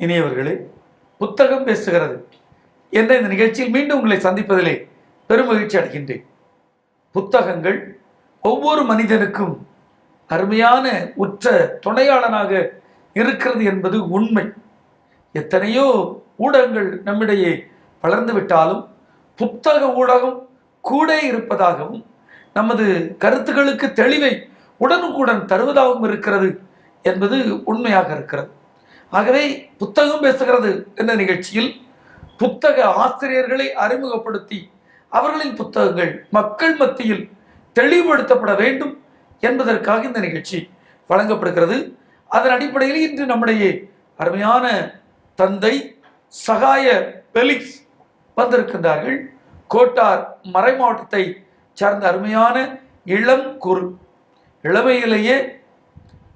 இனியவர்களே, புத்தகம் பேசுகிறது என்ற இந்த நிகழ்ச்சியில் மீண்டும் உங்களை சந்திப்பதிலே பெருமகிழ்ச்சி அடைகின்றேன். புத்தகங்கள் ஒவ்வொரு மனிதனுக்கும் அருமையான உற்ற துணையாளனாக இருக்கிறது என்பது உண்மை. எத்தனையோ ஊடகங்கள் நம்மிடையே வளர்ந்து விட்டாலும் புத்தக ஊடகம் கூட இருப்பதாகவும் நமது கருத்துக்களுக்கு தெளிவை உடனுக்குடன் தருவதாகவும் இருக்கிறது என்பது உண்மையாக இருக்கிறது. ஆகவே புத்தகம் பேசுகிறது என்ற நிகழ்ச்சியில் புத்தக ஆசிரியர்களை அறிமுகப்படுத்தி அவர்களின் புத்தகங்கள் மக்கள் மத்தியில் தெளிவுபடுத்தப்பட வேண்டும் என்பதற்காக இந்த நிகழ்ச்சி வழங்கப்படுகிறது. அதன் அடிப்படையில் இன்று நம்முடைய அருமையான தந்தை சகாய பெலிக்ஸ் வந்திருக்கின்றார்கள். கோட்டார் மறை மாவட்டத்தை சார்ந்த அருமையான இளம் குரு, இளமையிலேயே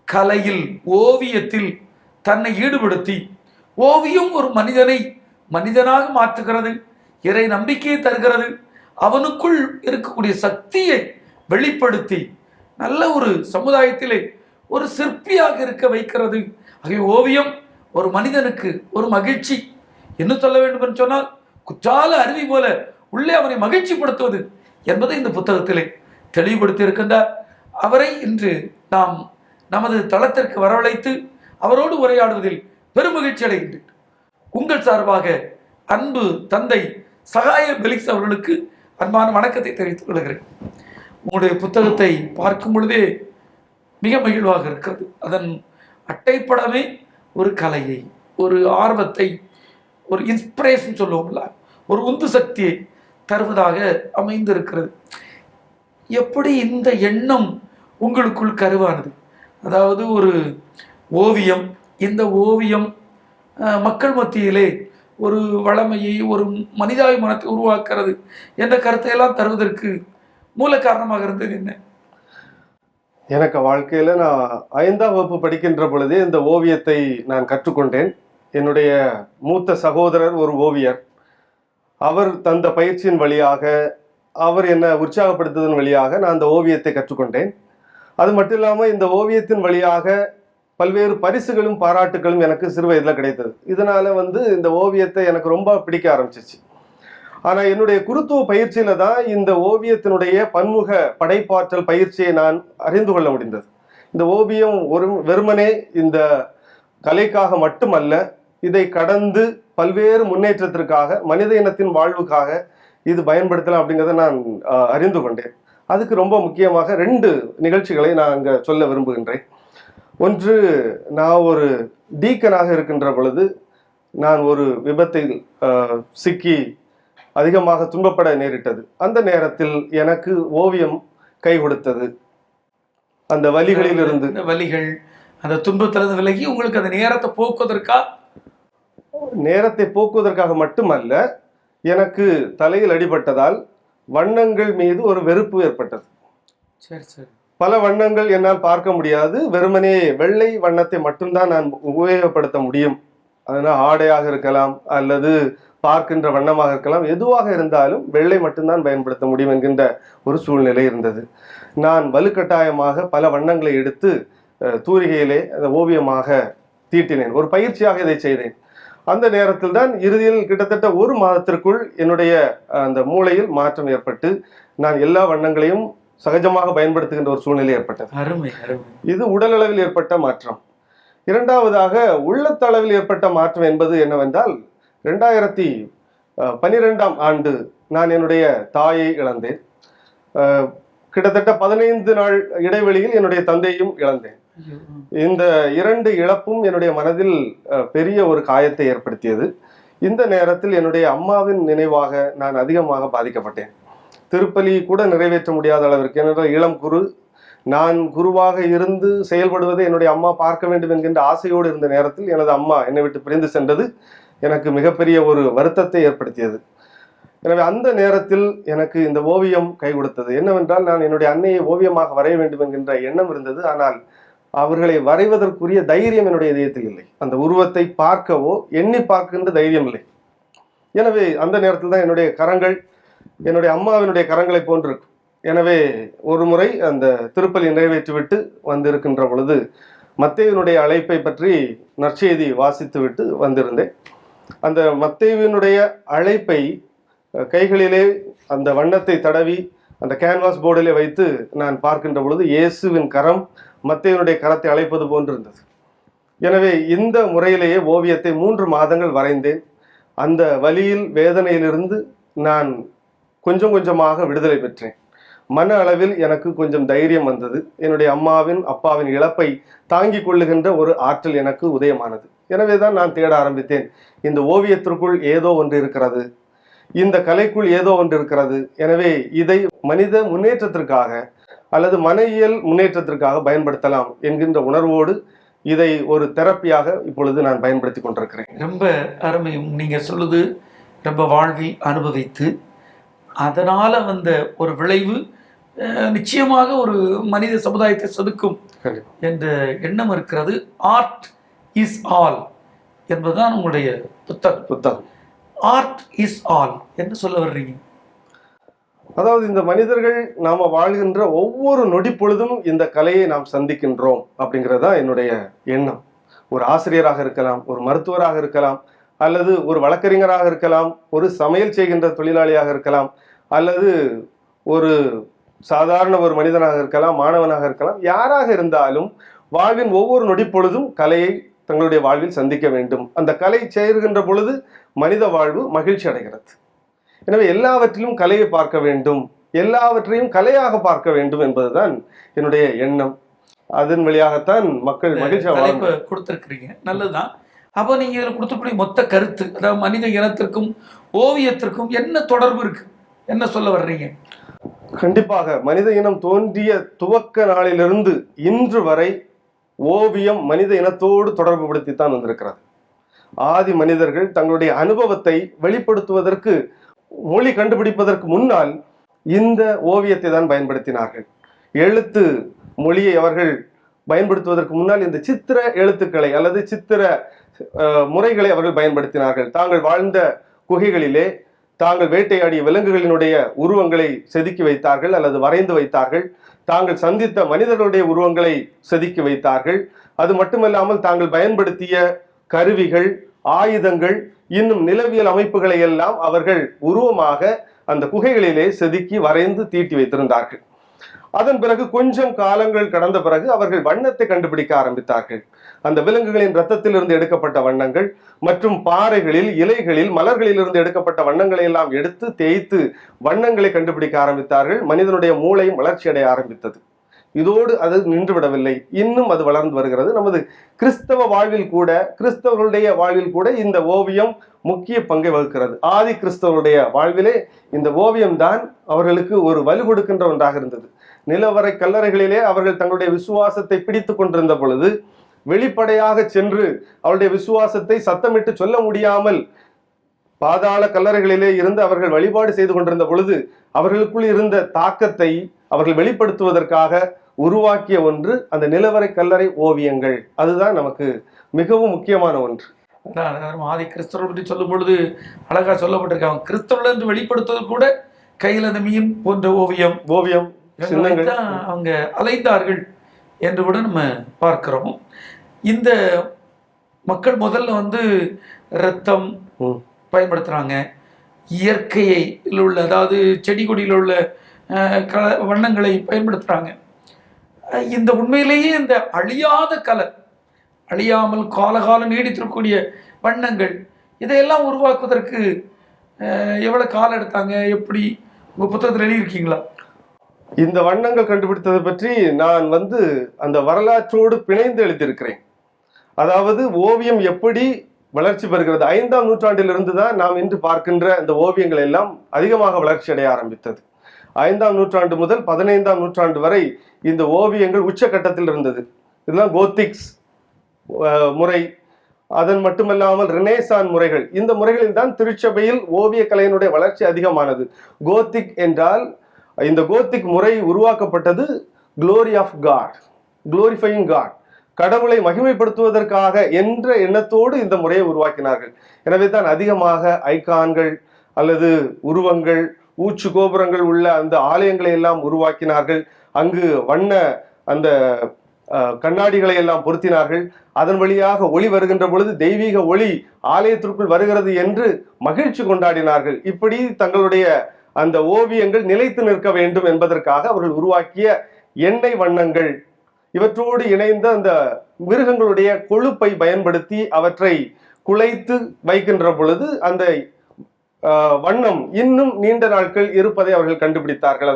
கலையில் ஓவியத்தில் தன்னை ஈடுபடுத்தி ஓவியம் ஒரு மனிதனை மனிதனாக மாற்றுகிறது, இறை நம்பிக்கையை தருகிறது, அவனுக்குள் இருக்கக்கூடிய சக்தியை வெளிப்படுத்தி நல்ல ஒரு சமுதாயத்திலே ஒரு சிற்பியாக இருக்க வைக்கிறது. ஆகிய ஓவியம் ஒரு மனிதனுக்கு ஒரு மகிழ்ச்சி, என்ன சொல்ல வேண்டும் என்று சொன்னால் குற்றால அருவி போல உள்ளே அவனை மகிழ்ச்சிப்படுத்துவது என்பதை இந்த புத்தகத்திலே தெளிவுபடுத்தி இருக்கின்றார். அவரை இன்று நாம் நமது தளத்திற்கு வரவழைத்து அவரோடு உரையாடுவதில் பெருமகிழ்ச்சி அடைகின்றேன். உங்கள் சார்பாக அன்பு தந்தை சகாய பெலிக்ஸ் அவர்களுக்கு அன்பான வணக்கத்தை தெரிவித்துக் கொள்கிறேன். உங்களுடைய புத்தகத்தை பார்க்கும் பொழுதே மிக மகிழ்வாக இருக்கிறது. அதன் அட்டைப்படமே ஒரு கலையை, ஒரு ஆர்வத்தை, ஒரு இன்ஸ்பிரேஷன் சொல்லுவோம்ல, ஒரு உந்து சக்தியை தருவதாக அமைந்திருக்கிறது. எப்படி இந்த எண்ணம் உங்களுக்குள் கருவானது? அதாவது ஒரு ஓவியம், இந்த ஓவியம் மக்கள் மத்தியிலே ஒரு வளமையை, ஒரு மனிதாபிமானத்தை உருவாக்குறது என்ற கருத்தை எல்லாம் தருவதற்கு மூல காரணமாக இருந்தது என்ன? எனக்கு வாழ்க்கையில் நான் 5ஆம் வகுப்பு படிக்கின்ற பொழுதே இந்த ஓவியத்தை நான் கற்றுக்கொண்டேன். என்னுடைய மூத்த சகோதரர் ஒரு ஓவியர். அவர் தந்த பயிற்சியின் வழியாக, அவர் என்னை உற்சாகப்படுத்துவதன் வழியாக நான் அந்த ஓவியத்தை கற்றுக்கொண்டேன். அது மட்டும் இல்லாமல் இந்த ஓவியத்தின் வழியாக பல்வேறு பரிசுகளும் பாராட்டுகளும் எனக்கு சிறு வயதில் கிடைத்தது. இதனால் இந்த ஓவியத்தை எனக்கு ரொம்ப பிடிக்க ஆரம்பிச்சிச்சு. ஆனால் என்னுடைய குருத்துவ பயிற்சியில தான் இந்த ஓவியத்தினுடைய பன்முக படைப்பாற்றல் பயிற்சியை நான் அறிந்து கொள்ள முடிந்தது. இந்த ஓவியம் வெறுமனே இந்த கலைக்காக மட்டுமல்ல, இதை கடந்து பல்வேறு முன்னேற்றத்திற்காக, மனித இனத்தின் வாழ்வுக்காக இது பயன்படுத்தலாம் அப்படிங்கிறத நான் அறிந்து கொண்டேன். அதுக்கு ரொம்ப முக்கியமாக 2 நிகழ்ச்சிகளை நான் அங்கே சொல்ல விரும்புகின்றேன். ஒன்று, நான் ஒரு டீக்கனாக இருக்கின்ற பொழுது நான் ஒரு விபத்தில் சிக்கி அதிகமாக துன்பப்பட நேரிட்டது. அந்த நேரத்தில் எனக்கு ஓவியம் கை கொடுத்தது. அந்த வலிகளில் இருந்து, வலிகள், அந்த துன்பத்திலிருந்து விலகி உங்களுக்கு அந்த நேரத்தை போக்குவதற்காக மட்டுமல்ல, எனக்கு தலையில் அடிபட்டதால் வண்ணங்கள் மீது ஒரு வெறுப்பு ஏற்பட்டது. சரி சரி. பல வண்ணங்கள் என்னால் பார்க்க முடியாது. வெறுமனே வெள்ளை வண்ணத்தை மட்டும்தான் நான் உபயோகப்படுத்த முடியும். அதனால் ஆடையாக இருக்கலாம் அல்லது பார்க்கின்ற வண்ணமாக இருக்கலாம், எதுவாக இருந்தாலும் வெள்ளை மட்டும்தான் பயன்படுத்த முடியும் என்கின்ற ஒரு சூழ்நிலை இருந்தது. நான் வலுக்கட்டாயமாக பல வண்ணங்களை எடுத்து தூரிகையிலே அந்த ஓவியமாக தீட்டினேன். ஒரு பயிற்சியாக இதை செய்தேன். அந்த நேரத்தில் தான் இறுதியில் கிட்டத்தட்ட 1 மாதத்திற்குள் என்னுடைய அந்த மூளையில் மாற்றம் ஏற்பட்டு நான் எல்லா வண்ணங்களையும் சகஜமாக பயன்படுத்துகின்ற ஒரு சூழ்நிலை ஏற்பட்டது. அருமை அருமை. இது உடல் அளவில் ஏற்பட்ட மாற்றம். இரண்டாவதாக உள்ளத்தளவில் ஏற்பட்ட மாற்றம் என்பது என்னவென்றால், 2012ஆம் ஆண்டு நான் என்னுடைய தாயை இழந்தேன். கிட்டத்தட்ட 15 நாள் இடைவெளியில் என்னுடைய தந்தையும் இழந்தேன். இந்த 2 இழப்பும் என்னுடைய மனதில் பெரிய ஒரு காயத்தை ஏற்படுத்தியது. இந்த நேரத்தில் என்னுடைய அம்மாவின் நினைவாக நான் அதிகமாக பாதிக்கப்பட்டேன். திருப்பலி கூட நிறைவேற்ற முடியாத அளவிற்கு, என்னோட இளம் குரு, நான் குருவாக இருந்து செயல்படுவதை என்னுடைய அம்மா பார்க்க வேண்டும் என்கின்ற ஆசையோடு இருந்த நேரத்தில் எனது அம்மா என்னை விட்டு பிரிந்து சென்றது எனக்கு மிகப்பெரிய ஒரு வருத்தத்தை ஏற்படுத்தியது. எனவே அந்த நேரத்தில் எனக்கு இந்த ஓவியம் கை கொடுத்தது. என்னவென்றால், நான் என்னுடைய அன்னையை ஓவியமாக வரைய வேண்டும் என்கின்ற எண்ணம் இருந்தது. ஆனால் அவர்களை வரைவதற்குரிய தைரியம் என்னுடைய இதயத்தில் இல்லை. அந்த உருவத்தை பார்க்கவோ எண்ணி பார்க்கின்ற தைரியம் இல்லை. எனவே அந்த நேரத்தில் தான் என்னுடைய கரங்கள் என்னுடைய அம்மாவினுடைய கரங்களை போன்றிருக்கும். எனவே ஒரு முறை அந்த திருப்பலி நிறைவேற்றிவிட்டு வந்திருக்கின்ற பொழுது மத்தேயுனுடைய அழைப்பை பற்றி நற்செய்தி வாசித்துவிட்டு வந்திருந்தேன். அந்த மத்தேயுனுடைய அழைப்பை கைகளிலே அந்த வண்ணத்தை தடவி அந்த கேன்வாஸ் போர்டிலே வைத்து நான் பார்க்கின்ற பொழுது இயேசுவின் கரம் மத்தேயுனுடைய கரத்தை அழைப்பது போன்றிருந்தது. எனவே இந்த முறையிலேயே ஓவியத்தை 3 மாதங்கள் வரைந்தேன். அந்த வலியில் வேதனையிலிருந்து நான் கொஞ்சம் கொஞ்சமாக விடுதலை பெற்றேன். மன அளவில் எனக்கு கொஞ்சம் தைரியம் வந்தது. என்னுடைய அம்மாவின் அப்பாவின் இழப்பை தாங்கிக் கொள்ளுகின்ற ஒரு ஆற்றல் எனக்கு உதயமானது. எனவே தான் நான் தேட ஆரம்பித்தேன். இந்த ஓவியத்திற்குள் ஏதோ ஒன்று இருக்கிறது, இந்த கலைக்குள் ஏதோ ஒன்று இருக்கிறது. எனவே இதை மனித முன்னேற்றத்திற்காக அல்லது மனையியல் முன்னேற்றத்திற்காக பயன்படுத்தலாம் என்கின்ற உணர்வோடு இதை ஒரு தெரப்பியாக இப்பொழுது நான் பயன்படுத்தி கொண்டிருக்கிறேன். ரொம்ப அருமை. நீங்க சொல்லுது ரொம்ப வாழ்வில் அனுபவித்து அதனால வந்த ஒரு விளைவு நிச்சயமாக ஒரு மனித சமுதாயத்தை செதுக்கும் என்ற எண்ணம் இருக்கிறது. ஆர்ட் இஸ் ஆல் என்பதுதான் உங்களுடைய புத்தகம். ஆர்ட் இஸ் ஆல் என்று சொல்ல வர்றீங்க. அதாவது இந்த மனிதர்கள் நாம வாழ்கின்ற ஒவ்வொரு நொடி பொழுதும் இந்த கலையை நாம் சந்திக்கின்றோம் அப்படிங்கிறது தான் என்னுடைய எண்ணம். ஒரு ஆசிரியராக இருக்கலாம், ஒரு மருத்துவராக இருக்கலாம், அல்லது ஒரு வழக்கறிஞராக இருக்கலாம், ஒரு சமையல் செய்கின்ற தொழிலாளியாக இருக்கலாம், அல்லது ஒரு சாதாரண ஒரு மனிதனாக இருக்கலாம், மாணவனாக இருக்கலாம். யாராக இருந்தாலும் வாழ்வின் ஒவ்வொரு நொடி பொழுதும் கலையை தங்களுடைய வாழ்வில் சந்திக்க வேண்டும். அந்த கலை சேர்கின்ற பொழுது மனித வாழ்வு மகிழ்ச்சி அடைகிறது. எனவே எல்லாவற்றிலும் கலையை பார்க்க வேண்டும், எல்லாவற்றையும் கலையாக பார்க்க வேண்டும் என்பதுதான் என்னுடைய எண்ணம். அதன் வழியாகத்தான் மக்கள் மகிழ்ச்சியாக கொடுத்திருக்கிறீங்க. நல்லதுதான். அப்போ நீங்க இதில் கொடுத்தக்கூடிய மொத்த கருத்து, அதாவது மனித இனத்திற்கும் ஓவியத்திற்கும் என்ன தொடர்பு இருக்கு, என்ன சொல்ல வர்றீங்க? கண்டிப்பாக மனித இனம் தோன்றிய துவக்க நாளிலிருந்து இன்று வரை ஓவியம் மனித இனத்தோடு தொடர்பு படுத்தித்தான் வந்திருக்கிறது. ஆதி மனிதர்கள் தங்களுடைய அனுபவத்தை வெளிப்படுத்துவதற்கு, மொழி கண்டுபிடிப்பதற்கு முன்னால் இந்த ஓவியத்தை தான் பயன்படுத்தினார்கள். எழுத்து மொழியை அவர்கள் பயன்படுத்துவதற்கு முன்னால் இந்த சித்திர எழுத்துக்களை அல்லது சித்திர முறைகளை அவர்கள் பயன்படுத்தினார்கள். தாங்கள் வாழ்ந்த குகைகளிலே தாங்கள் வேட்டையாடிய விலங்குகளினுடைய உருவங்களை செதுக்கி வைத்தார்கள் அல்லது வரைந்து வைத்தார்கள். தாங்கள் சந்தித்த மனிதர்களுடைய உருவங்களை செதுக்கி வைத்தார்கள். அது மட்டுமல்லாமல் தாங்கள் பயன்படுத்திய கருவிகள், ஆயுதங்கள், இன்னும் நிலவியல் அமைப்புகளை எல்லாம் அவர்கள் உருவமாக அந்த குகைகளிலே செதுக்கி வரைந்து தீட்டி வைத்திருந்தார்கள். அதன் பிறகு கொஞ்சம் காலங்கள் கடந்த பிறகு அவர்கள் வண்ணத்தை கண்டுபிடிக்க ஆரம்பித்தார்கள். அந்த விலங்குகளின் இரத்தத்திலிருந்து எடுக்கப்பட்ட வண்ணங்கள் மற்றும் பாறைகளில், இலைகளில், மலர்களில் இருந்து எடுக்கப்பட்ட வண்ணங்களை எல்லாம் எடுத்து தேய்த்து வண்ணங்களை கண்டுபிடிக்க ஆரம்பித்தார்கள். மனிதனுடைய மூளையும் வளர்ச்சி அடைய ஆரம்பித்தது. இதோடு அது நின்றுவிடவில்லை, இன்னும் அது வளர்ந்து வருகிறது. நமது கிறிஸ்தவ வாழ்வில் கூட, கிறிஸ்தவர்களுடைய வாழ்வில் கூட இந்த ஓவியம் முக்கிய பங்கை வகுக்கிறது. ஆதி கிறிஸ்தவருடைய வாழ்விலே இந்த ஓவியம் தான் அவர்களுக்கு ஒரு வலு கொடுக்கின்ற ஒன்றாக இருந்தது. நிலவரை கல்லறைகளிலே அவர்கள் தங்களுடைய விசுவாசத்தை பிடித்து கொண்டிருந்த பொழுது வெளிப்படையாக சென்று அவருடைய விசுவாசத்தை சத்தமிட்டு சொல்ல முடியாமல் பாதாள கல்லறைகளிலே இருந்து அவர்கள் வழிபாடு செய்து கொண்டிருந்த பொழுது அவர்களுக்குள் இருந்த தாக்கத்தை அவர்கள் வெளிப்படுத்துவதற்காக உருவாக்கிய ஒன்று அந்த நிலவரை கல்லறை ஓவியங்கள். அதுதான் நமக்கு மிகவும் முக்கியமான ஒன்று. ஆதி கிறிஸ்தவர்கள் பற்றி சொல்லும் பொழுது அழகா சொல்லப்பட்டிருக்காங்க. கிறிஸ்தவர்கள் என்று வெளிப்படுத்துவது கூட கையில் அந்த மீன் போன்ற ஓவியம் அவங்க அலைந்தார்கள் என்று கூட நம்ம பார்க்கிறோம். இந்த மக்கள் முதல்ல இரத்தம் பயன்படுத்துறாங்க, இயற்கையில் உள்ள, அதாவது செடி கொடியில் உள்ள வண்ணங்களை பயன்படுத்துறாங்க. இந்த உண்மையிலேயே இந்த அழியாத கலை, அழியாமல் காலகாலம் நீடித்திருக்கக்கூடிய வண்ணங்கள், இதையெல்லாம் உருவாக்குவதற்கு எவ்வளவு காலம் எடுத்தாங்க? எப்படி உங்க புத்தகத்தில் எழுதியிருக்கீங்களா? இந்த வண்ணங்கள் கண்டுபிடித்ததை பற்றி நான் அந்த வரலாற்றோடு பிணைந்து எழுதியிருக்கிறேன். அதாவது ஓவியம் எப்படி வளர்ச்சி பெறுகிறது, 5ஆம் நூற்றாண்டிலிருந்து தான் நாம் இன்று பார்க்கின்ற இந்த ஓவியங்கள் எல்லாம் அதிகமாக வளர்ச்சி அடைய ஆரம்பித்தது. 5ஆம் நூற்றாண்டு முதல் 15ஆம் நூற்றாண்டு வரை இந்த ஓவியங்கள் உச்சகட்டத்தில் இருந்தது. இதெல்லாம் கோத்திக்ஸ் முறை, அதன் மட்டுமல்லாமல் ரெனேசான் முறைகள், இந்த முறைகளில் தான் திருச்சபையில் ஓவிய கலையினுடைய வளர்ச்சி அதிகமானது. கோத்திக் என்றால், இந்த கோத்திக் முறை உருவாக்கப்பட்டது glory of God, glorifying God, கடவுளை மகிமைப்படுத்துவதற்காக என்ற எண்ணத்தோடு இந்த முறையை உருவாக்கினார்கள். எனவே தான் அதிகமாக ஐகான்கள் அல்லது உருவங்கள், ஊச்சு கோபுரங்கள் உள்ள அந்த ஆலயங்களை எல்லாம் உருவாக்கினார்கள். அங்கு வண்ண அந்த கண்ணாடிகளை எல்லாம் பொருத்தினார்கள். அதன் வழியாக ஒளி வருகின்ற பொழுது தெய்வீக ஒளி ஆலயத்திற்குள் வருகிறது என்று மகிழ்ச்சி கொண்டாடினார்கள். இப்படி தங்களுடைய அந்த ஓவியங்கள் நிலைத்து நிற்க வேண்டும் என்பதற்காக அவர்கள் உருவாக்கிய எண்ணெய் வண்ணங்கள், இவற்றோடு இணைந்த அந்த மிருகங்களுடைய கொழுப்பை பயன்படுத்தி அவற்றை குழைத்து வைக்கின்ற பொழுது அந்த வண்ணம் இன்னும் நீண்ட நாட்கள் இருப்பதை அவர்கள் கண்டுபிடித்தார்கள்.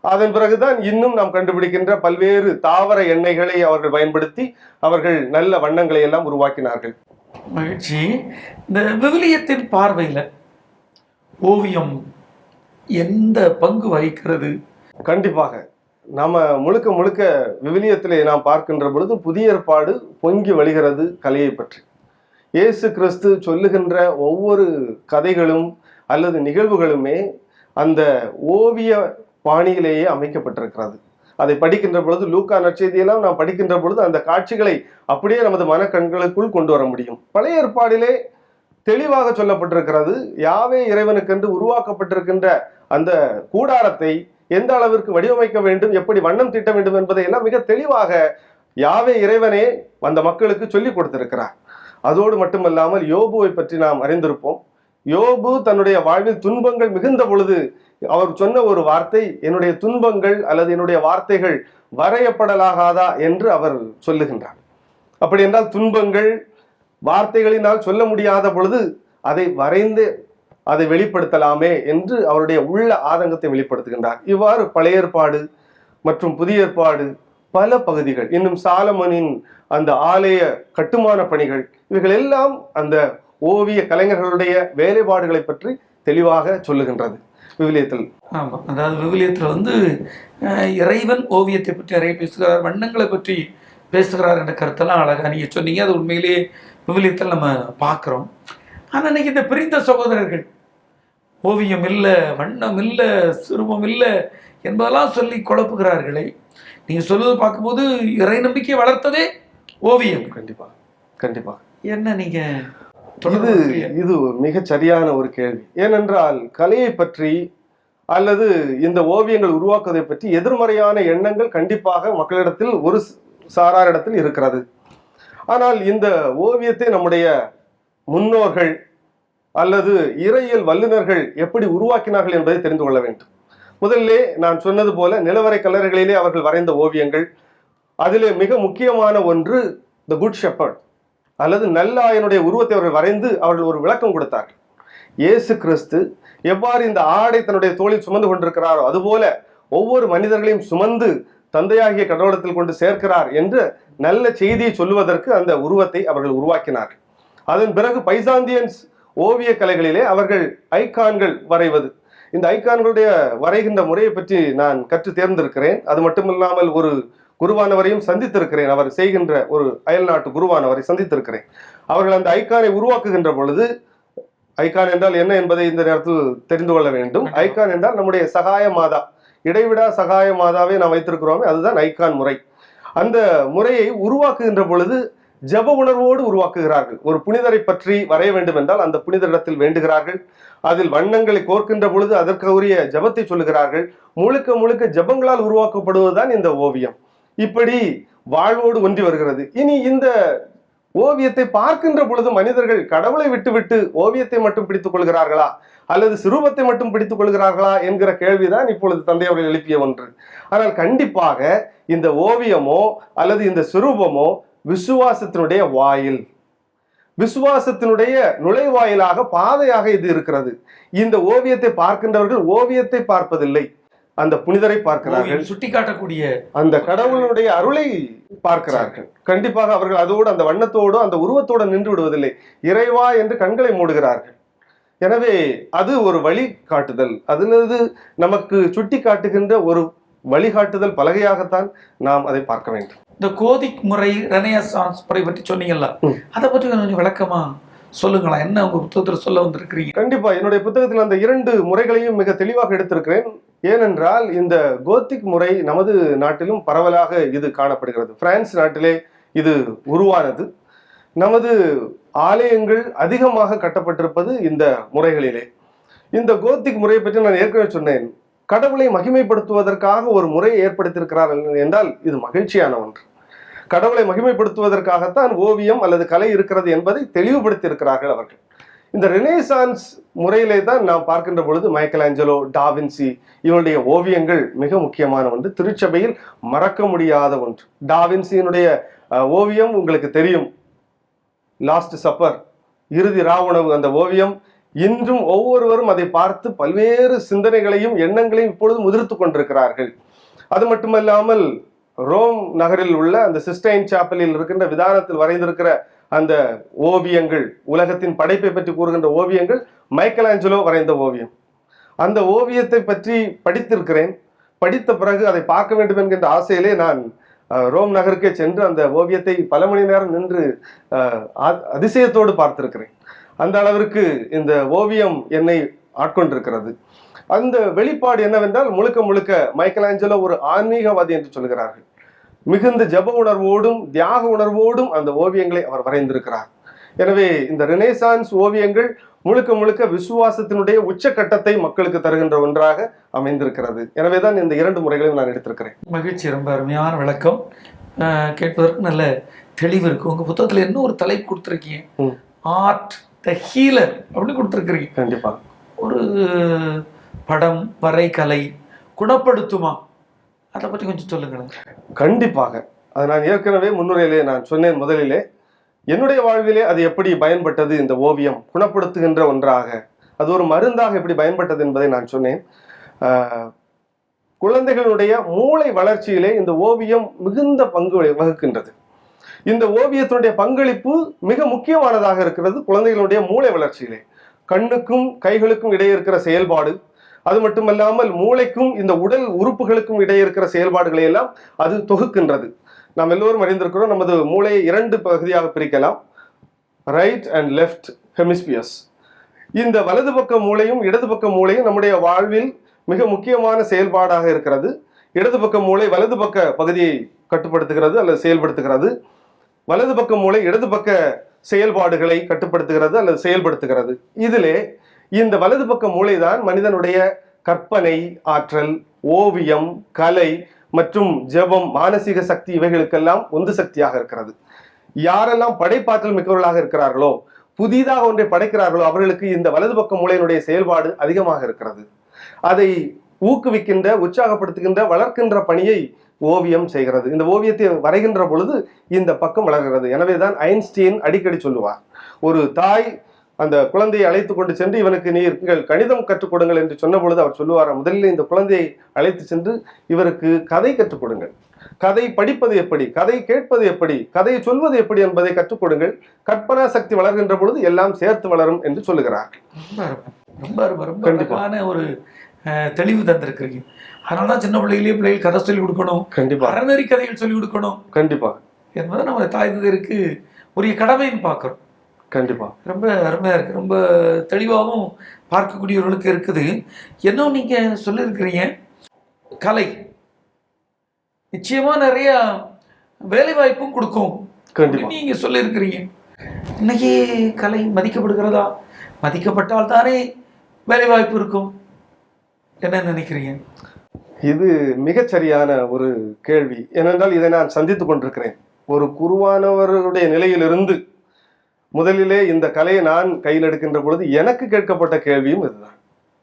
அதன் பிறகுதான் இன்னும் நாம் கண்டுபிடிக்கின்ற பல்வேறு தாவர எண்ணெய்களை அவர்கள் பயன்படுத்தி அவர்கள் நல்ல வண்ணங்களை எல்லாம் உருவாக்கினார்கள். மகிழ்ச்சி. இந்த விவிலியத்தின் பார்வையில ஓவியம் எந்த பங்கு வகிக்கிறது? கண்டிப்பாக நாம முழுக்க முழுக்க விவிலியத்திலே நாம் பார்க்கின்ற பொழுது புதிய ஏற்பாடு பொங்கி வழிகிறது கலையை பற்றி. இயேசு கிறிஸ்து சொல்லுகின்ற ஒவ்வொரு கதைகளும் அல்லது நிகழ்வுகளுமே அந்த ஓவிய பாணியிலேயே அமைக்கப்பட்டிருக்கிறது. அதை படிக்கின்ற பொழுது லூக்கா நற்செய்தியெல்லாம் நாம் படிக்கின்ற பொழுது அந்த காட்சிகளை அப்படியே நமது மனக்கண்களுக்குள் கொண்டு வர முடியும். பழைய ஏற்பாடிலே தெளிவாக சொல்லப்பட்டிருக்கிறது. யாவே இறைவனுக்கென்று உருவாக்கப்பட்டிருக்கின்ற அந்த கூடாரத்தை எந்த அளவிற்கு வடிவமைக்க வேண்டும், எப்படி வண்ணம் தீட்ட வேண்டும் என்பதை எல்லாம் மிக தெளிவாக யாவே இறைவனே அந்த மக்களுக்கு சொல்லிக் கொடுத்திருக்கிறார். அதோடு மட்டுமல்லாமல் யோபுவை பற்றி நாம் அறிந்திருப்போம். யோபு தன்னுடைய வாழ்வில் துன்பங்கள் மிகுந்த பொழுது அவர் சொன்ன ஒரு வார்த்தை, என்னுடைய துன்பங்கள் அல்லது என்னுடைய வார்த்தைகள் வரையப்படலாகாதா என்று அவர் சொல்லுகின்றார். அப்படி என்றால் துன்பங்கள் வார்த்தைகளினால் சொல்ல முடியாத பொழுது அதை வரைந்து அதை வெளிப்படுத்தலாமே என்று அவருடைய உள்ள ஆதங்கத்தை வெளிப்படுத்துகின்றார். இவ்வாறு பழைய ஏற்பாடு மற்றும் புதிய ஏற்பாடு பல பகுதிகள், இன்னும் சாலமோனின் அந்த ஆலய கட்டுமான பணிகள், இவைகள் எல்லாம் அந்த ஓவிய கலைஞர்களுடைய வேலைப்பாடுகளை பற்றி தெளிவாக சொல்லுகின்றது விவிலியத்தில். ஆமாம், அதாவது விவிலியத்தில் இறைவன் ஓவியத்தை பற்றி நிறைய பேசுகிறார், வண்ணங்களை பற்றி பேசுகிறார் என்ற கருத்தெல்லாம் அழகாக நீங்கள் சொன்னீங்க. அது உண்மையிலேயே விவிலியத்தில் நம்ம பார்க்குறோம். ஆனால் இன்னைக்கு இந்த பிரிந்த சகோதரர்கள் ஓவியம் இல்லை, வண்ணம் இல்லை, சிறுவம் இல்லை என்பதெல்லாம் சொல்லி குழப்புகிறார்களே. நீங்கள் சொல்லுவது பார்க்கும்போது இறை நம்பிக்கை வளர்த்ததே ஓவியம். கண்டிப்பாக கண்டிப்பாக. என்ன நீங்கள் இது மிக சரியான ஒரு கேள்வி. ஏனென்றால் கலையை பற்றி அல்லது இந்த ஓவியங்கள் உருவாக்குவதை பற்றி எதிர்மறையான எண்ணங்கள் கண்டிப்பாக மக்களிடத்தில் ஒரு சாராரிடத்தில் இருக்கிறது. ஆனால் இந்த ஓவியத்தை நம்முடைய முன்னோர்கள் அல்லது இறையியல் வல்லுநர்கள் எப்படி உருவாக்கினார்கள் என்பதை தெரிந்து கொள்ள வேண்டும். முதலிலே நான் சொன்னது போல நிலவரை கல்லறைகளிலே அவர்கள் வரைந்த ஓவியங்கள், அதிலே மிக முக்கியமான ஒன்று த குட் ஷெப்பர்ட் அல்லது நல்லாயனுடைய உருவத்தை அவர்கள் வரைந்து அவர்கள் ஒரு விளக்கம் கொடுத்தார்கள். இயேசு கிறிஸ்து எவ்வாறு இந்த ஆடை தன்னுடைய தோளில் சுமந்து கொண்டிருக்கிறாரோ அதுபோல ஒவ்வொரு மனிதர்களையும் சுமந்து தந்தையாகிய கடவுளத்தில் கொண்டு சேர்க்கிறார் என்று நல்ல செய்தியை சொல்லுவதற்கு அந்த உருவத்தை அவர்கள் உருவாக்கினார்கள். அதன் பிறகு பைசாந்தியன்ஸ் ஓவிய கலைகளிலே அவர்கள் ஐகான்கள் வரைவது, இந்த ஐகான்களுடைய வரைகின்ற முறையை பற்றி நான் கற்று தேர்ந்திருக்கிறேன். அது மட்டுமில்லாமல் ஒரு குருவானவரையும் சந்தித்திருக்கிறேன். அவர் செய்கின்ற ஒரு அயல்நாட்டு குருவானவரை சந்தித்திருக்கிறேன். அவர்கள் அந்த ஐகானை உருவாக்குகின்ற பொழுது, ஐகான் என்றால் என்ன என்பதை இந்த நேரத்தில் தெரிந்து கொள்ள வேண்டும். ஐகான் என்றால் நம்முடைய சகாய மாதா, இடைவிடா சகாய மாதாவை நாம் வைத்திருக்கிறோமே, அதுதான் ஐகான் முறை. அந்த முறையை உருவாக்குகின்ற பொழுது ஜப உணர்வோடு உருவாக்குகிறார்கள். ஒரு புனிதரை பற்றி வரைய வேண்டும் என்றால் அந்த புனிதரிடத்தில் வேண்டுகிறார்கள். அதில் வண்ணங்களை கோர்க்கின்ற பொழுது அதற்கு உரிய ஜபத்தை சொல்லுகிறார்கள். முழுக்க முழுக்க ஜபங்களால் உருவாக்கப்படுவதுதான் இந்த ஓவியம். இப்படி வாழ்வோடு ஒன்றி வருகிறது. இனி இந்த ஓவியத்தை பார்க்கின்ற பொழுது மனிதர்கள் கடவுளை விட்டுவிட்டு ஓவியத்தை மட்டும் பிடித்துக் கொள்கிறார்களா அல்லது சிறுவத்தை மட்டும் பிடித்துக் கொள்கிறார்களா என்கிற கேள்விதான் இப்பொழுது தந்தை அவர்கள் எழுப்பிய ஒன்று. ஆனால் கண்டிப்பாக இந்த ஓவியமோ அல்லது இந்த சிறுவமோ விசுவாசத்தினுடைய வாயில், விசுவாசத்தினுடைய நுழைவாயிலாக, பாதையாக இது இருக்கிறது. இந்த ஓவியத்தை பார்க்கின்றவர்கள் ஓவியத்தை பார்ப்பதில்லை, அந்த புனிதரை பார்க்கிறார்கள், சுட்டி காட்டக்கூடிய அந்த கடவுளுடைய அருளை பார்க்கிறார்கள். கண்டிப்பாக அவர்கள் அதோடு அந்த வண்ணத்தோடு அந்த உருவத்தோடு நின்று விடுவதில்லை, இறைவா என்று கண்களை மூடுகிறார்கள். எனவே அது ஒரு வழிகாட்டுதல், அதிலிருந்து நமக்கு சுட்டி காட்டுகின்ற ஒரு வழிகாட்டுதல் பலகையாகத்தான் நாம் அதை பார்க்க வேண்டும். இந்த கோதிக் முறை, ரெனசான்ஸ் முறை பற்றி சொன்னீங்கல்ல, அதை பற்றி கொஞ்சம் விளக்கமா சொல்லுங்களா? என்ன உங்க புத்தகத்தில் சொல்ல வந்திருக்கிறீங்க? கண்டிப்பா, என்னுடைய புத்தகத்தில் அந்த 2 முறைகளையும் மிக தெளிவாக எடுத்திருக்கிறேன். ஏனென்றால் இந்த கோத்திக் முறை நமது நாட்டிலும் பரவலாக இது காணப்படுகிறது. பிரான்ஸ் நாட்டிலே இது உருவானது. நமது ஆலயங்கள் அதிகமாக கட்டப்பட்டிருப்பது இந்த முறைகளிலே. இந்த கோத்திக் முறையை பற்றி நான் ஏற்கனவே சொன்னேன். கடவுளை மகிமைப்படுத்துவதற்காக ஒரு முறையை ஏற்படுத்தியிருக்கிறார்கள் என்றால் இது மகிழ்ச்சியான ஒன்று. கடவுளை மகிமைப்படுத்துவதற்காகத்தான் ஓவியம் அல்லது கலை இருக்கிறது என்பதை தெளிவுபடுத்தி இருக்கிறார்கள் அவர்கள். இந்த ரெனேசான்ஸ் முறையிலே தான் நாம் பார்க்கின்ற பொழுது மைக்கேல் ஆஞ்சலோ, டாவின்சி இவருடைய ஓவியங்கள் மிக முக்கியமான ஒன்று, திருச்சபையில் மறக்க முடியாத ஒன்று. டாவின்சியினுடைய ஓவியம் உங்களுக்கு தெரியும், லாஸ்ட் சப்பர், இறுதி ராவுணவு. அந்த ஓவியம் இன்றும் ஒவ்வொருவரும் அதை பார்த்து பல்வேறு சிந்தனைகளையும் எண்ணங்களையும் இப்பொழுது முதிர்த்து கொண்டிருக்கிறார்கள். அது மட்டுமல்லாமல் ரோம் நகரில் உள்ள அந்த சிஸ்டைன் சாப்பலில் இருக்கின்ற விதானத்தில் வரைந்திருக்கிற அந்த ஓவியங்கள், உலகத்தின் படைப்பை பற்றி கூறுகின்ற ஓவியங்கள் மைக்கேல் ஆஞ்சலோ வரைந்த ஓவியம். அந்த ஓவியத்தை பற்றி படித்திருக்கிறேன். படித்த பிறகு அதை பார்க்க வேண்டும் என்கின்ற ஆசையிலே நான் ரோம் நகருக்கே சென்று அந்த ஓவியத்தை பல மணி நேரம் நின்று அதிசயத்தோடு பார்த்திருக்கிறேன். அந்த அளவிற்கு இந்த ஓவியம் என்னை ஆட்கொண்டிருக்கிறது. அந்த வெளிப்பாடு என்னவென்றால் முழுக்க முழுக்க மைக்கேல் ஆஞ்சலோ ஒரு ஆன்மீகவாதி என்று சொல்கிறார்கள். மிகுந்த ஜப உணர்வோடும் தியாக உணர்வோடும் அந்த ஓவியங்களை அவர் வரைந்திருக்கிறார். எனவே இந்த ரெனேசான்ஸ் ஓவியங்கள் முழுக்க முழுக்க விசுவாசத்தினுடைய உச்சக்கட்டத்தை மக்களுக்கு தருகின்ற ஒன்றாக அமைந்திருக்கிறது. எனவேதான் இந்த 2 முறைகளையும் நான் எடுத்திருக்கிறேன். மகிழ்ச்சி, ரொம்ப அருமையான விளக்கம். கேட்பதற்கு நல்ல தெளிவு இருக்கு. உங்க புத்தகத்துல என்ன ஒரு தலைப்பு கொடுத்துருக்கீங்க, ஆர்ட் த ஹீலர் அப்படின்னு கொடுத்துருக்கிறீங்க. கண்டிப்பா. ஒரு படம் வரைகலை குணப்படுத்துமா, அதை பற்றி கொஞ்சம் சொல்லுங்களேன். கண்டிப்பாக. அது நான் ஏற்கனவே முன்னுரையிலே நான் சொன்னேன். முதலிலே என்னுடைய வாழ்விலே அது எப்படி பயன்பட்டது, இந்த ஓவியம் குணப்படுத்துகின்ற ஒன்றாக, அது ஒரு மருந்தாக எப்படி பயன்பட்டது என்பதை நான் சொன்னேன். குழந்தைகளுடைய மூளை வளர்ச்சியிலே இந்த ஓவியம் மிகுந்த பங்கு வகுக்கின்றது. இந்த ஓவியத்தினுடைய பங்களிப்பு மிக முக்கியமானதாக இருக்கிறது குழந்தைகளுடைய மூளை வளர்ச்சியிலே. கண்ணுக்கும் கைகளுக்கும் இடையே இருக்கிற செயல்பாடு, அது மட்டுமல்லாமல் மூளைக்கும் இந்த உடல் உறுப்புகளுக்கும் இடையே இருக்கிற செயல்பாடுகளை எல்லாம் அது தொகுக்கின்றது. நாம் எல்லோரும் அறிந்திருக்கிறோம், நமது மூளையை 2 பகுதியாக பிரிக்கலாம், ரைட் அண்ட் லெஃப்ட் ஹெமிஸ்பியர்ஸ். இந்த வலது பக்க மூளையும் இடது பக்க மூளையும் நம்முடைய வாழ்வில் மிக முக்கியமான செயல்பாடாக இருக்கிறது. இடது பக்க மூளை வலது பக்க பகுதியை கட்டுப்படுத்துகிறது அல்லது செயல்படுத்துகிறது. வலது பக்க மூளை இடது பக்க செயல்பாடுகளை கட்டுப்படுத்துகிறது அல்லது செயல்படுத்துகிறது. இதிலே இந்த வலது பக்க மூளைதான் மனிதனுடைய கற்பனை ஆற்றல், ஓவியம், கலை மற்றும் ஜெபம், மானசீக சக்தி இவைகளுக்கெல்லாம் உந்து சக்தியாக இருக்கிறது. யாரெல்லாம் படைப்பாற்றல் மிக்கவர்களாக இருக்கிறார்களோ, புதிதாக ஒன்றை படைக்கிறார்களோ, அவர்களுக்கு இந்த வலது பக்க மூளையினுடைய செயல்பாடு அதிகமாக இருக்கிறது. அதை ஊக்குவிக்கின்ற, உற்சாகப்படுத்துகின்ற, வளர்க்கின்ற பணியை ஓவியம் செய்கிறது. இந்த ஓவியத்தை வரைகின்ற பொழுது இந்த பக்கம் வளர்கிறது. எனவேதான் ஐன்ஸ்டீன் அடிக்கடி சொல்லுவார், ஒரு தாய் அந்த குழந்தையை அழைத்து கொண்டு சென்று இவனுக்கு நீங்கள் கணிதம் கற்றுக் கொடுங்கள் என்று சொன்ன பொழுது அவர் சொல்லுவார், முதலில் இந்த குழந்தையை அழைத்து சென்று இவருக்கு கதை கற்றுக் கொடுங்கள், கதை படிப்பது எப்படி, கதை கேட்பது எப்படி, கதையை சொல்வது எப்படி என்பதை கற்றுக் கொடுங்கள், கற்பனா சக்தி வளர்கின்ற பொழுது எல்லாம் சேர்த்து வளரும் என்று சொல்லுகிறார். ரொம்ப ஒரு தெளிவு தந்திருக்கிறீங்க. அதனாலதான் சின்ன பிள்ளைகளுக்கு கதை சொல்லிக் கொடுக்கணும், கண்டிப்பா அறநெறி கதைகள் சொல்லிக் கொடுக்கணும், கண்டிப்பா என்பதை நம்ம தாய் தந்தையருக்கு உரிய கடமைன்னு பார்க்கிறோம். கண்டிப்பா ரொம்ப அருமையா இருக்கு, ரொம்ப தெளிவாகவும் பார்க்கக்கூடியவர்களுக்கு இருக்குது. என்ன நீங்க சொல்லியிருக்கிறீங்க, கலை நிச்சயமா நிறைய வேலை வாய்ப்பும் கொடுக்கும் நீங்க சொல்லியிருக்கிறீங்க. இன்னைக்கு கலை மதிக்கப்படுகிறதா? மதிக்கப்பட்டால் தானே வேலை வாய்ப்பு இருக்கும். என்ன நினைக்கிறீங்க? இது மிகச்சரியான ஒரு கேள்வி. ஏனென்றால் இதை நான் சந்தித்துக் கொண்டிருக்கிறேன். ஒரு குருவானவருடைய நிலையிலிருந்து முதலிலே இந்த கலையை நான் கையில் எடுக்கின்ற பொழுது எனக்கு கேட்கப்பட்ட கேள்வியும் இதுதான்.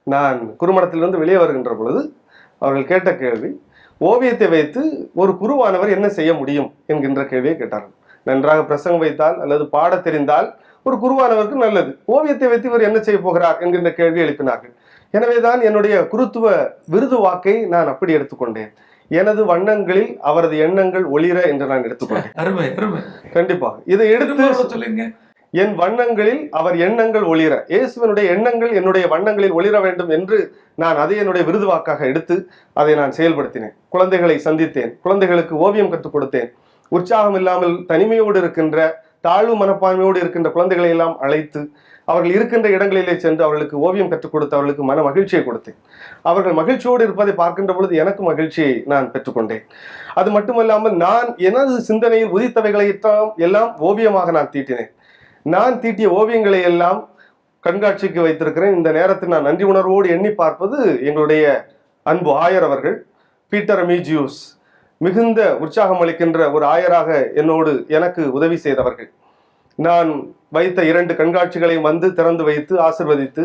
நான் குருமடத்திலிருந்து வெளியே வருகின்ற பொழுது அவர்கள் கேட்ட கேள்வி, ஓவியத்தை வைத்து ஒரு குருவானவர் என்ன செய்ய முடியும் என்கின்ற கேள்வியை கேட்டார்கள். நன்றாக பிரசங்கம் வைத்தால் அல்லது பாட தெரிந்தால் ஒரு குருவானவருக்கு நல்லது, ஓவியத்தை வைத்து இவர் என்ன செய்ய போகிறார் என்கின்ற கேள்வி எழுப்பினார்கள். எனவேதான் என்னுடைய குருத்துவ விருது வாக்கை நான் அப்படி எடுத்துக்கொண்டேன். எனது வண்ணங்களில் அவரது எண்ணங்கள் ஒளிர என்று நான் எடுத்துக்கொண்டேன். அருமை அருமை. கண்டிப்பா இதை எடுத்து சொல்லுங்க. என் வண்ணங்களில் அவர் எண்ணங்கள் ஒளிர, இயேசுவினுடைய எண்ணங்கள் என்னுடைய வண்ணங்களில் ஒளிர வேண்டும் என்று நான் அதை என்னுடைய விருது வாக்காக எடுத்து அதை நான் செயல்படுத்தினேன். குழந்தைகளை சந்தித்தேன், குழந்தைகளுக்கு ஓவியம் கற்றுக் கொடுத்தேன். உற்சாகம் இல்லாமல் தனிமையோடு இருக்கின்ற, தாழ்வு மனப்பான்மையோடு இருக்கின்ற குழந்தைகளை எல்லாம் அழைத்து அவர்கள் இருக்கின்ற இடங்களிலே சென்று அவர்களுக்கு ஓவியம் கற்றுக் கொடுத்து அவர்களுக்கு மன மகிழ்ச்சியை கொடுத்தேன். அவர்கள் மகிழ்ச்சியோடு இருப்பதை பார்க்கின்ற பொழுது எனக்கு மகிழ்ச்சியை நான் பெற்றுக்கொண்டேன். அது மட்டுமல்லாமல் நான் எனது சிந்தனையில் உதித்தவைகளை எல்லாம் ஓவியமாக நான் தீட்டினேன். நான் தீட்டிய ஓவியங்களை எல்லாம் கண்காட்சிக்கு வைத்திருக்கிறேன். இந்த நேரத்தில் நான் நன்றி உணர்வோடு எண்ணி பார்ப்பது எங்களுடைய அன்பு ஆயர் அவர்கள், பீட்டர் அமீஜியூஸ். மிகுந்த உற்சாகம் அளிக்கின்ற ஒரு ஆயராக எனக்கு உதவி செய்தவர்கள். நான் வைத்த 2 கண்காட்சிகளையும் வந்து திறந்து வைத்து ஆசிர்வதித்து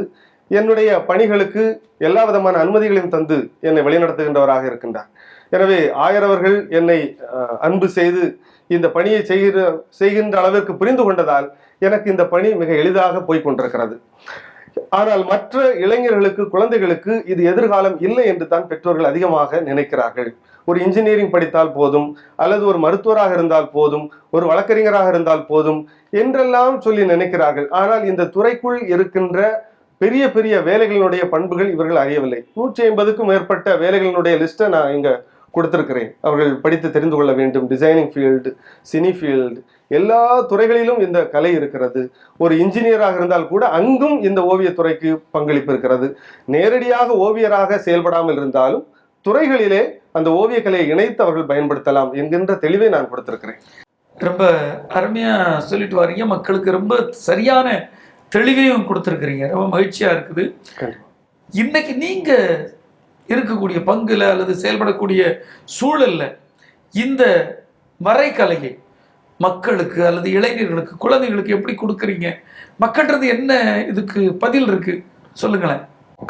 என்னுடைய பணிகளுக்கு எல்லா விதமான அனுமதிகளையும் தந்து என்னை வழிநடத்துகின்றவராக இருக்கின்றார். எனவே ஆயரவர்கள் என்னை அன்பு செய்து இந்த பணியை செய்கின்ற அளவிற்கு புரிந்து கொண்டதால் எனக்கு இந்த பணி மிக எளிதாக போய் கொண்டிருக்கிறது. ஆனால் மற்ற இளைஞர்களுக்கு, குழந்தைகளுக்கு இது எதிர்காலம் இல்லை என்று தான் பெற்றோர்கள் அதிகமாக நினைக்கிறார்கள். ஒரு இன்ஜினியரிங் படித்தால் போதும், அல்லது ஒரு மருத்துவராக இருந்தால் போதும், ஒரு வழக்கறிஞராக இருந்தால் போதும் என்றெல்லாம் சொல்லி நினைக்கிறார்கள். ஆனால் இந்த துறைக்குள் இருக்கின்ற பெரிய பெரிய வேலைகளினுடைய பண்புகள் இவர்கள் அறியவில்லை. 150க்கும் மேற்பட்ட வேலைகளினுடைய லிஸ்ட்டை நான் இங்க கொடுத்திருக்கிறேன். அவர்கள் படித்து தெரிந்து கொள்ள வேண்டும். டிசைனிங் ஃபீல்டு, சினி ஃபீல்டு, எல்லா துறைகளிலும் இந்த கலை இருக்கிறது. ஒரு இன்ஜினியராக இருந்தால் கூட அங்கும் இந்த ஓவியத்துறைக்கு பங்களிப்பு இருக்கிறது. நேரடியாக ஓவியராக செயல்படாமல் இருந்தாலும் துறைகளிலே அந்த ஓவிய கலையை இணைத்து அவர்கள் பயன்படுத்தலாம் என்கின்ற தெளிவை நான் கொடுத்திருக்கிறேன். ரொம்ப அருமையா சொல்லிட்டு வரீங்க. மக்களுக்கு ரொம்ப சரியான தெளிவையும் கொடுத்துருக்குறீங்க. ரொம்ப மகிழ்ச்சியா இருக்குது. இன்னைக்கு நீங்க இருக்கக்கூடிய பங்குல அல்லது செயல்படக்கூடிய சூழல்ல இந்த வரைகலையை மக்களுக்கு அல்லது இளைஞர்களுக்கு, குழந்தைகளுக்கு எப்படி கொடுக்குறீங்க? மக்கள்ன்றது என்ன இதுக்கு பதில் இருக்கு சொல்லுங்களேன்.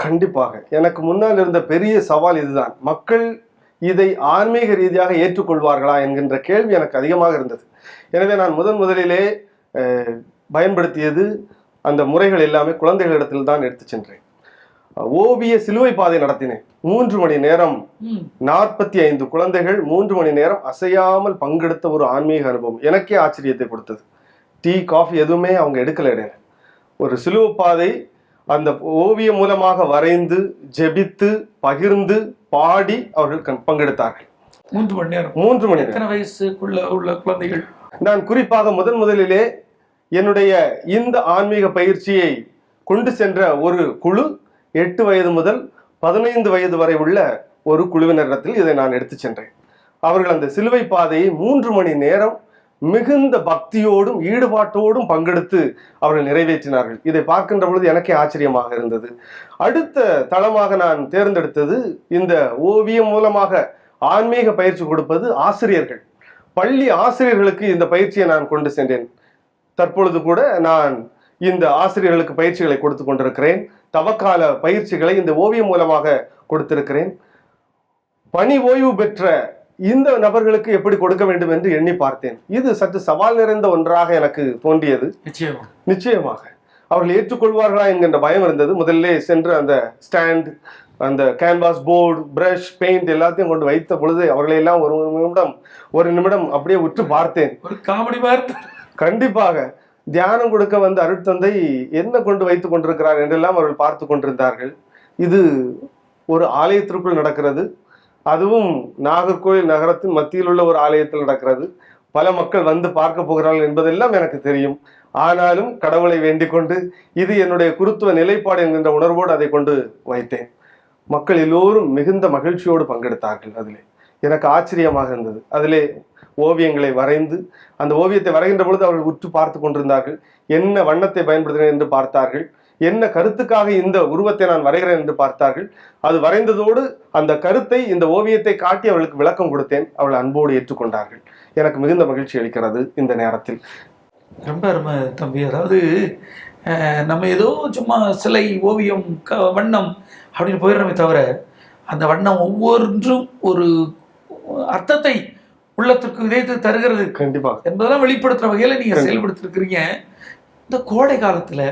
கண்டிப்பாக எனக்கு முன்னால் இருந்த பெரிய சவால் இதுதான். மக்கள் இதை ஆன்மீக ரீதியாக ஏற்றுக்கொள்வார்களா என்கின்ற கேள்வி எனக்கு அதிகமாக இருந்தது. எனவே நான் முதலிலே பயன்படுத்தியது அந்த முறைகள் எல்லாமே குழந்தைகளிடத்தில் தான் எடுத்து சென்றேன். ஓவிய சிலுவை பாதை நடத்தினேன். 3 மணி நேரம் 45 குழந்தைகள் 3 மணி நேரம் அசையாமல் பங்கெடுத்த ஒரு ஆன்மீக அனுபவம் எனக்கே ஆச்சரியத்தை கொடுத்தது. டீ, காஃபி எதுவுமே அவங்க எடுக்கல. இடையில ஒரு சிலுவை பாதை அந்த ஓவியம் மூலமாக வரைந்து, ஜெபித்து, பகிர்ந்து, பாடி அவர்கள் பங்கெடுத்தார்கள். 3 மணி நேரம். 3 மணி நேரம். எத்தனை வயசுக்குள்ள உள்ள குழந்தைகள்? நான் குறிப்பாக முதலிலே என்னுடைய இந்த ஆன்மீக பயிற்சியை கொண்டு சென்ற ஒரு குழு 8 வயது முதல் 15 வயது வரை உள்ள ஒரு குழுவினரிடத்தில் இதை நான் எடுத்து சென்றேன். அவர்கள் அந்த சிலுவை பாதையை 3 மணி நேரம் மிகுந்த பக்தியோடும் ஈடுபாட்டோடும் பங்கெடுத்து அவர்கள் நிறைவேற்றினார்கள். இதை பார்க்கின்ற பொழுது எனக்கே ஆச்சரியமாக இருந்தது. அடுத்த தளமாக நான் தேர்ந்தெடுத்தது இந்த ஓவியம் மூலமாக ஆன்மீக பயிற்சி கொடுப்பது ஆசிரியர்கள். பள்ளி ஆசிரியர்களுக்கு இந்த பயிற்சியை நான் கொண்டு சென்றேன். தற்பொழுது கூட நான் இந்த ஆசிரியர்களுக்கு பயிற்சிகளை கொடுத்து கொண்டிருக்கிறேன். தவக்கால பயிற்சிகளை இந்த ஓவியம் மூலமாக கொடுத்திருக்கிறேன். பணி ஓய்வு பெற்ற இந்த நபர்களுக்கு எப்படி கொடுக்க வேண்டும் என்று எண்ணி பார்த்தேன். இது சற்று சவால் நிறைந்த ஒன்றாக எனக்கு தோன்றியது. நிச்சயமாக அவர்கள் ஏற்றுக்கொள்வார்களா என்கின்ற பயம் இருந்தது. முதல்ல சென்று அந்த ஸ்டாண்ட், அந்த கேன்வாஸ், போர்டு, பிரஷ், பெயிண்ட் எல்லாத்தையும் கொண்டு வைத்த பொழுது அவர்களை எல்லாம் ஒரு நிமிடம் அப்படியே உற்று பார்த்தேன். ஒரு காமெடி வார்த்தை. கண்டிப்பாக தியானம் கொடுக்க வந்த அருட்தந்தை என்ன கொண்டு வைத்துக் கொண்டிருக்கிறார் என்றெல்லாம் அவர்கள் பார்த்து கொண்டிருந்தார்கள். இது ஒரு ஆலயத்திற்குள் நடக்கிறது. அதுவும் நாகர்கோவில் நகரத்தின் மத்தியில் உள்ள ஒரு ஆலயத்தில் நடக்கிறது. பல மக்கள் வந்து பார்க்க போகிறார்கள் என்பதெல்லாம் எனக்கு தெரியும். ஆனாலும் கடவுளை வேண்டிக் கொண்டு இது என்னுடைய குருத்துவ நிலைப்பாடு என்கின்ற உணர்வோடு அதை கொண்டு வைத்தேன். மக்கள் எல்லோரும் மிகுந்த மகிழ்ச்சியோடு பங்கெடுத்தார்கள். அதிலே எனக்கு ஆச்சரியமாக இருந்தது. அதிலே ஓவியங்களை வரைந்து அந்த ஓவியத்தை வரைகின்ற பொழுது அவர்கள் உற்று பார்த்து கொண்டிருந்தார்கள். என்ன வண்ணத்தை பயன்படுத்துகிறேன் என்று பார்த்தார்கள். என்ன கருத்துக்காக இந்த உருவத்தை நான் வரைகிறேன் என்று பார்த்தார்கள். அது வரைந்ததோடு அந்த கருத்தை, இந்த ஓவியத்தை காட்டி அவர்களுக்கு விளக்கம் கொடுத்தேன். அவள் அன்போடு ஏற்றுக்கொண்டார்கள். எனக்கு மிகுந்த மகிழ்ச்சி அளிக்கிறது இந்த நேரத்தில். ரொம்ப அருமை தம்பி. அதாவது நம்ம ஏதோ சும்மா சிலை, ஓவியம், வண்ணம் அப்படின்னு போயிடுறோமே தவிர அந்த வண்ணம் ஒவ்வொன்றும் ஒரு அர்த்தத்தை உள்ளத்திற்கு இதயத்தை தருகிறது கண்டிப்பாக என்பதெல்லாம் வெளிப்படுத்துற வகையில நீங்க செயல்படுத்திருக்கிறீங்க. இந்த கோடை காலத்துல,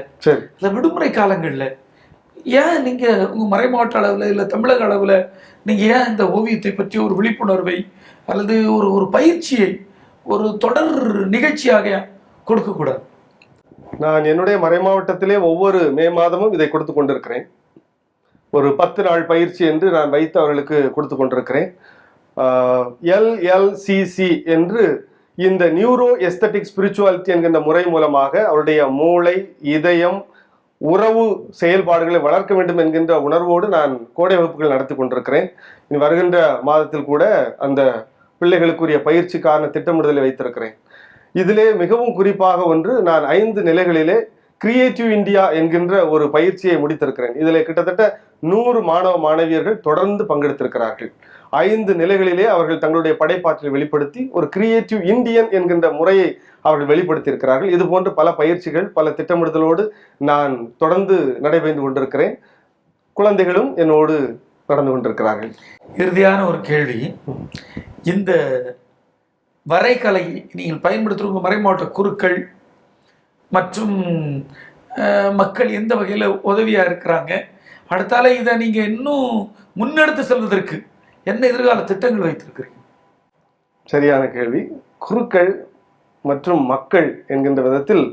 இந்த விடுமுறை காலங்கள்ல ஏன் நீங்க உங்க மறைமாவட்ட அளவுல இல்ல தமிழக அளவுல நீங்க ஏன் இந்த ஓவியத்தை பற்றி ஒரு விழிப்புணர்வை அல்லது ஒரு பயிற்சியை ஒரு தொடர் நிகழ்ச்சியாக கொடுக்க கூடாது? நான் என்னுடைய மறைமாவட்டத்திலே ஒவ்வொரு மே மாதமும் இதை கொடுத்து கொண்டிருக்கிறேன். ஒரு 10 நாள் பயிற்சி என்று நான் வைத்து அவர்களுக்கு கொடுத்து கொண்டிருக்கிறேன். LLCC என்று இந்த நியூரோ எஸ்தட்டிக் ஸ்பிரிச்சுவாலிட்டி என்கின்ற முறை மூலமாக அவருடைய மூளை, இதயம், உறவு செயல்பாடுகளை வளர்க்க வேண்டும் என்கின்ற உணர்வோடு நான் கோடை வகுப்புகள் நடத்தி கொண்டிருக்கிறேன். இனி வருகின்ற மாதத்தில் கூட அந்த பிள்ளைகளுக்குரிய பயிற்சிக்கான திட்டமிடுதலை வைத்திருக்கிறேன். இதிலே மிகவும் குறிப்பாக ஒன்று, நான் 5 நிலைகளிலே கிரியேட்டிவ் இந்தியா என்கின்ற ஒரு பயிற்சியை முடித்திருக்கிறேன். இதில் கிட்டத்தட்ட 100 மாணவ மாணவியர்கள் தொடர்ந்து பங்கெடுத்திருக்கிறார்கள். 5 நிலைகளிலே அவர்கள் தங்களுடைய படைப்பாற்றலை வெளிப்படுத்தி ஒரு கிரியேட்டிவ் இந்தியன் என்கின்ற முறையை அவர்கள் வெளிப்படுத்தி இருக்கிறார்கள். இது போன்ற பல பயிற்சிகள், பல திட்டமிடுதலோடு நான் தொடர்ந்து நடைபெற்று கொண்டிருக்கிறேன். குழந்தைகளும் என்னோடு நடந்து கொண்டிருக்கிறார்கள். இறுதியான ஒரு கேள்வி, இந்த வரைகலை நீங்கள் பயன்படுத்துகிற மறைமாவட்ட குருக்கள் மற்றும் மக்கள் எந்த வகையில் உதவியாக இருக்கிறாங்க? அடுத்தால இதை நீங்கள் இன்னும் முன்னெடுத்து செல்வதற்கு என்ன எதிர்கால திட்டங்கள் வைத்திருக்கிறீங்க? சரியான கேள்வி. குருக்கள் மற்றும் மக்கள் என்கின்ற விதத்தில்,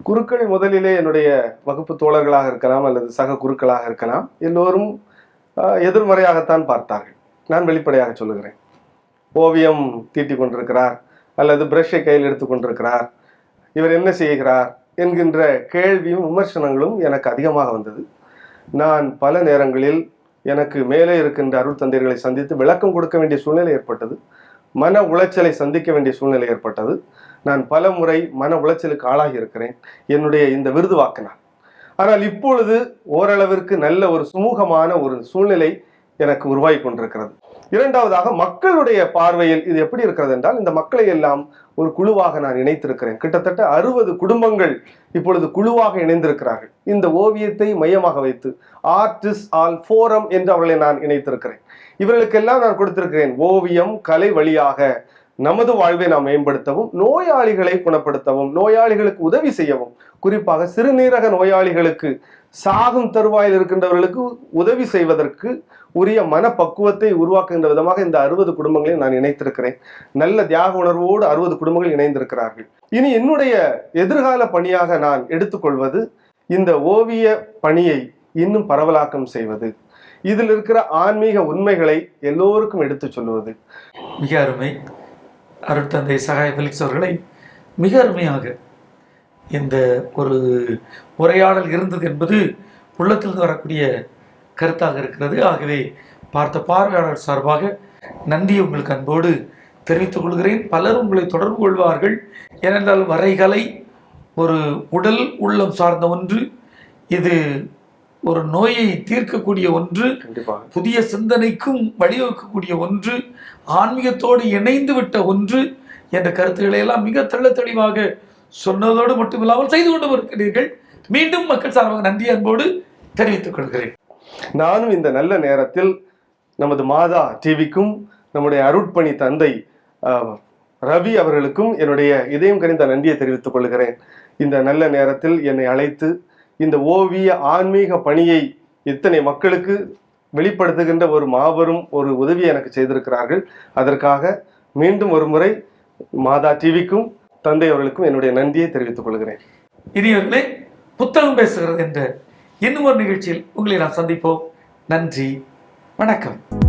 குருக்கள் முதலிலே என்னுடைய வகுப்பு தோழர்களாக இருக்கலாம் அல்லது சக குருக்களாக இருக்கலாம். எல்லோரும் எதிர்மறையாகத்தான் பார்த்தார்கள். நான் வெளிப்படையாக சொல்லுகிறேன். ஓவியம் தீட்டிக் கொண்டிருக்கிறார் அல்லது பிரஷை கையில் எடுத்துக் கொண்டிருக்கிறார், இவர் என்ன செய்கிறார் என்கின்ற கேள்வியும் விமர்சனங்களும் எனக்கு அதிகமாக வந்தது. நான் பல நேரங்களில் எனக்கு மேலே இருக்கின்ற அருள் தந்தையர்களை சந்தித்து விளக்கம் கொடுக்க வேண்டிய சூழ்நிலை ஏற்பட்டது. மன உளைச்சலை சந்திக்க வேண்டிய சூழ்நிலை ஏற்பட்டது. நான் பல முறை மன உளைச்சலுக்கு ஆளாகி இருக்கிறேன் என்னுடைய இந்த விருது வாக்கினால். ஆனால் இப்பொழுது ஓரளவிற்கு நல்ல ஒரு சுமூகமான ஒரு சூழ்நிலை எனக்கு உருவாகி கொண்டிருக்கிறது. இரண்டாவதாக, மக்களுடைய பார்வையில் இது எப்படி இருக்கிறது என்றால், இந்த மக்களை எல்லாம் ஒரு குழுவாக நான் இணைத்திருக்கிறேன். கிட்டத்தட்ட 60 குடும்பங்கள் இப்பொழுது குழுவாக இணைந்திருக்கிறார்கள். இந்த ஓவியத்தை மையமாக வைத்து ஆர்டிஸ்ட் ஆல் ஃபோரம் என்று அவர்களை நான் இணைத்திருக்கிறேன். இவர்களுக்கெல்லாம் நான் கொடுத்திருக்கிறேன், ஓவியம் கலை வழியாக நமது வாழ்வை நாம் மேம்படுத்தவும், நோயாளிகளை குணப்படுத்தவும், நோயாளிகளுக்கு உதவி செய்யவும், குறிப்பாக சிறுநீரக நோயாளிகளுக்கு, சாகும் தருவாயில் இருக்கின்றவர்களுக்கு உதவி செய்வதற்கு உரிய மனப்பக்குவத்தை உருவாக்குகின்ற விதமாக இந்த 60 குடும்பங்களையும் நான் இணைத்திருக்கிறேன். நல்ல தியாக உணர்வோடு 60 குடும்பங்கள் இணைந்திருக்கிறார்கள். இனி என்னுடைய எதிர்கால பணியாக நான் எடுத்துக்கொள்வது இந்த ஓவிய பணியை இன்னும் பரவலாக்கம் செய்வது, இதில் இருக்கிற ஆன்மீக உண்மைகளை எல்லோருக்கும் எடுத்து சொல்லுவது. மிக அருமை. அருட்தந்தை சகாய ஃபெலிக்ஸ் அவர்களை மிக அருமையாக இந்த ஒரு உரையாடல் இருந்தது என்பது உள்ளத்திலிருந்து வரக்கூடிய கருத்தாக இருக்கிறது. ஆகவே பார்த்த பார்வையாளர் சார்பாக நன்றி உங்களுக்கு அன்போடு தெரிவித்துக் கொள்கிறேன். பலர் உங்களை தொடர்பு கொள்வார்கள். ஏனென்றால் வரைகலை ஒரு உடல் உள்ளம் சார்ந்த ஒன்று, இது ஒரு நோயை தீர்க்கக்கூடிய ஒன்று, புதிய சிந்தனைக்கும் வழிவகுக்கக்கூடிய ஒன்று, ஆன்மீகத்தோடு இணைந்து விட்ட ஒன்று என்ற கருத்துக்களை எல்லாம் மிக தெளிவாக சொன்னதோடு மட்டுமில்லாமல் செய்து கொண்டு இருக்கிறீர்கள். மீண்டும் மக்கள் சார்பாக நன்றி அன்போடு தெரிவித்துக் கொள்கிறேன். நானும் இந்த நல்ல நேரத்தில் நமது மாதா டிவிக்கும் நம்முடைய அருட்பணி தந்தை ரவி அவர்களுக்கும் என்னுடைய இதயம் கனிந்த நன்றியை தெரிவித்துக் கொள்கிறேன். இந்த நல்ல நேரத்தில் என்னை அழைத்து இந்த ஓவிய ஆன்மீக பணியை இத்தனை மக்களுக்கு வெளிப்படுத்துகின்ற ஒரு மாபெரும் ஒரு உதவியை எனக்கு செய்திருக்கிறார்கள். அதற்காக மீண்டும் ஒரு முறை மாதா டிவிக்கும் தந்தை அவர்களுக்கும் என்னுடைய நன்றியை தெரிவித்துக் கொள்கிறேன். இனியவர்களே, புத்தகம் பேசுகிறது என்ற இன்னும் ஒரு நிகழ்ச்சியில் உங்களை நான் சந்திப்போம். நன்றி, வணக்கம்.